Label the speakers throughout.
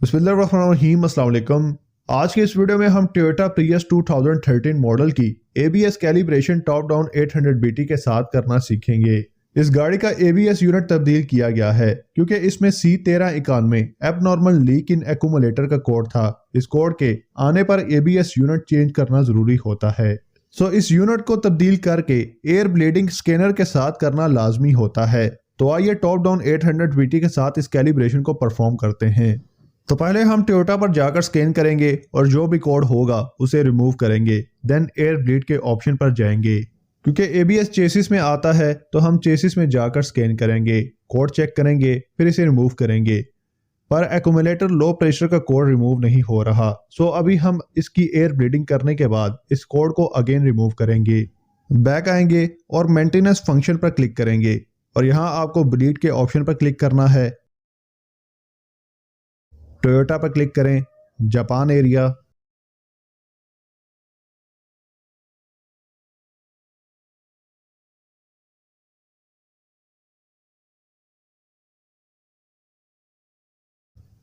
Speaker 1: बिस्मिल्लाहिर्रहमानिर्रहीम। अस्सलाम वालेकुम। आज के इस वीडियो में हम टोयोटा प्रियस 2013 मॉडल की ABS calibration top down 800 BT के साथ करना सीखेंगे। इस गाड़ी का ABS यूनिट तब्दील किया गया है क्योंकि इसमें C1391 एबनॉर्मल लीक इन एक्यूमुलेटर का कोड था। इस कोड के आने पर ABS यूनिट चेंज करना जरूरी होता है। इस यूनिट को तब्दील करके एयर ब्लीडिंग स्कैनर के साथ करना लाजमी होता है। तो आइए टॉप डाउन 800 BT के साथ इस कैलिब्रेशन को परफॉर्म करते हैं। तो पहले हम टोयोटा पर जाकर स्कैन करेंगे और जो भी कोड होगा उसे रिमूव करेंगे। देन एयर ब्लीड के ऑप्शन पर जाएंगे। क्योंकि ABS चेसिस में आता है तो हम चेसिस में जाकर स्कैन करेंगे, कोड चेक करेंगे, फिर इसे रिमूव करेंगे। पर एक्यूमुलेटर लो प्रेशर का कोड रिमूव नहीं हो रहा। अभी हम इसकी एयर ब्लीडिंग करने के बाद इस कोड को अगेन रिमूव करेंगे। बैक आएंगे और मेंटेनेंस फंक्शन पर क्लिक करेंगे और यहाँ आपको ब्लीड के ऑप्शन पर क्लिक करना है। टोयोटा पर क्लिक करें, Japan area,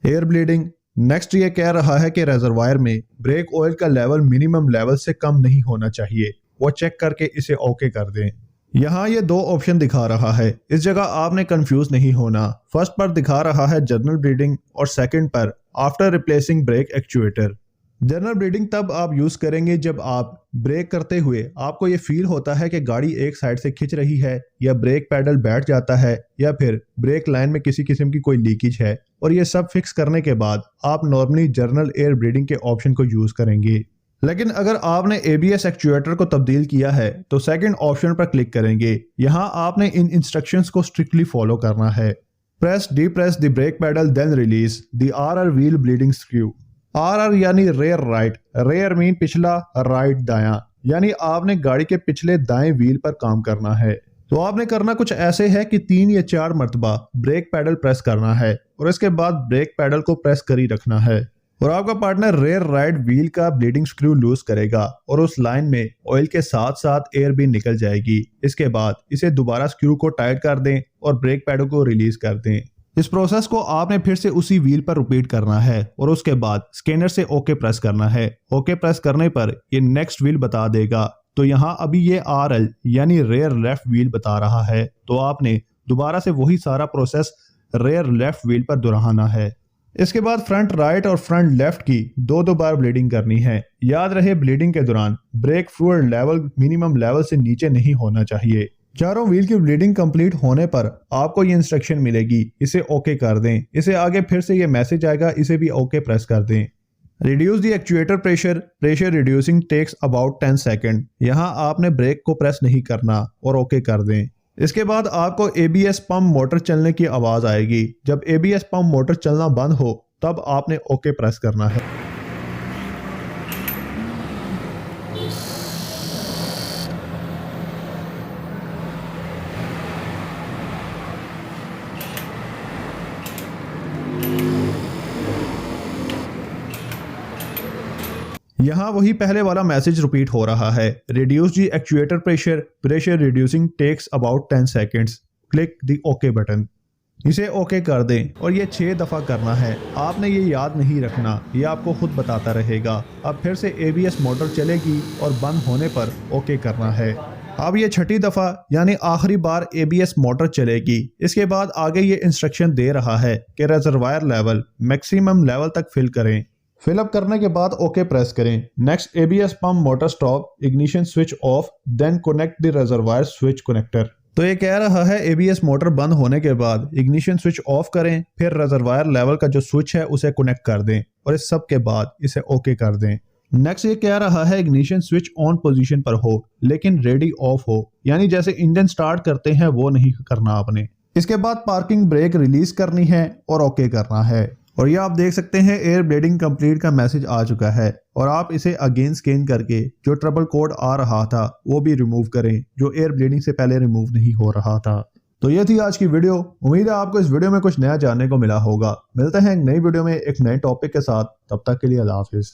Speaker 1: air bleeding. Next ये कह रहा है कि रेजरवायर में ब्रेक ऑयल का लेवल मिनिमम लेवल से कम नहीं होना चाहिए, वो चेक करके इसे ओके कर दें। यहाँ ये दो ऑप्शन दिखा रहा है, इस जगह आपने कंफ्यूज नहीं होना। फर्स्ट पर दिखा रहा है जनरल ब्लीडिंग और सेकंड पर after replacing brake actuator. General bleeding तब आप यूज करेंगे जब आप ब्रेक करते हुए आपको ये फील होता है कि गाड़ी एक साइड से खिंच रही है, या ब्रेक पैडल बैठ जाता है, या फिर ब्रेक लाइन में किसी किस्म की कोई लीकेज है। और ये सब फिक्स करने के बाद आप नॉर्मली जनरल एयर ब्लीडिंग के ऑप्शन को यूज करेंगे। लेकिन अगर आपने ABS एक्चुएटर को तब्दील किया है तो सेकंड ऑप्शन पर क्लिक करेंगे। यहाँ आपने इन इंस्ट्रक्शंस को स्ट्रिक्टली फॉलो करना है। Press depress the brake pedal then release the RR wheel bleeding screw. RR यानी रेयर राइट, रेयर मीन पिछला, राइट दायां, यानी आपने गाड़ी के पिछले दाएं व्हील पर काम करना है। तो आपने करना कुछ ऐसे है कि 3 या 4 मरतबा ब्रेक पैडल प्रेस करना है और इसके बाद ब्रेक पैडल को प्रेस कर ही रखना है और आपका पार्टनर रेयर राइट व्हील का ब्लीडिंग स्क्रू लूज करेगा और उस लाइन में ऑयल के साथ साथ एयर भी निकल जाएगी। इसके बाद इसे दोबारा स्क्रू को टाइट कर दें और ब्रेक पैडल को रिलीज कर दें। इस प्रोसेस को आपने फिर से उसी व्हील पर रिपीट करना है और उसके बाद स्कैनर से ओके प्रेस करना है। ओके प्रेस करने पर ये नेक्स्ट व्हील बता देगा। तो यहाँ अभी ये RL यानी रेयर लेफ्ट व्हील बता रहा है, तो आपने दोबारा से वही सारा प्रोसेस रेयर लेफ्ट व्हील पर दोहराना है। इसके बाद फ्रंट राइट और फ्रंट लेफ्ट की दो बार ब्लीडिंग करनी है। याद रहे ब्लीडिंग के दौरान brake fluid level minimum level से नीचे नहीं होना चाहिए। चारों व्हील की ब्लीडिंग कंप्लीट होने पर आपको ये इंस्ट्रक्शन मिलेगी, इसे ओके कर दें। इसे आगे फिर से ये मैसेज आएगा, इसे भी ओके प्रेस कर दें। Reduce the actuator pressure, pressure reducing takes about 10 second. यहाँ आपने ब्रेक को प्रेस नहीं करना और ओके कर दें। इसके बाद आपको ABS पंप मोटर चलने की आवाज आएगी। जब ABS पंप मोटर चलना बंद हो तब आपने ओके प्रेस करना है। यहाँ वही पहले वाला मैसेज रिपीट हो रहा है, reduce the actuator pressure, pressure reducing takes about 10 seconds, click the okay button. इसे ओके कर दें और ये 6 दफ़ा करना है। आपने ये याद नहीं रखना, ये आपको खुद बताता रहेगा। अब फिर से ABS मोटर चलेगी और बंद होने पर ओके करना है। अब ये 6ठी दफ़ा यानी आखिरी बार ABS मोटर चलेगी। इसके बाद आगे ये इंस्ट्रक्शन दे रहा है कि रिजर्वायर लेवल मैक्सिमम लेवल तक फिल करें। फिलअप करने के बाद ओके प्रेस करें। Next ABS pump motor stop, ignition switch off, then connect the reservoir switch connector. तो ये कह रहा है ABS मोटर बंद होने के बाद इग्निशन स्विच ऑफ करें, फिर रिजर्वायर लेवल का जो स्विच है उसे कनेक्ट कर दें और इस सब के बाद इसे ओके कर दें। नेक्स्ट ये कह रहा है इग्निशन स्विच ऑन पोजीशन पर हो लेकिन रेडी ऑफ हो, यानी जैसे इंजन स्टार्ट करते हैं वो नहीं करना आपने। इसके बाद पार्किंग ब्रेक रिलीज करनी है और ओके करना है। और ये आप देख सकते हैं एयर ब्लीडिंग कंप्लीट का मैसेज आ चुका है और आप इसे अगेन स्कैन करके जो ट्रबल कोड आ रहा था वो भी रिमूव करें, जो एयर ब्लीडिंग से पहले रिमूव नहीं हो रहा था। तो ये थी आज की वीडियो। उम्मीद है आपको इस वीडियो में कुछ नया जानने को मिला होगा। मिलते हैं एक नई वीडियो में एक नए टॉपिक के साथ, तब तक के लिए अल्लाह हाफिज।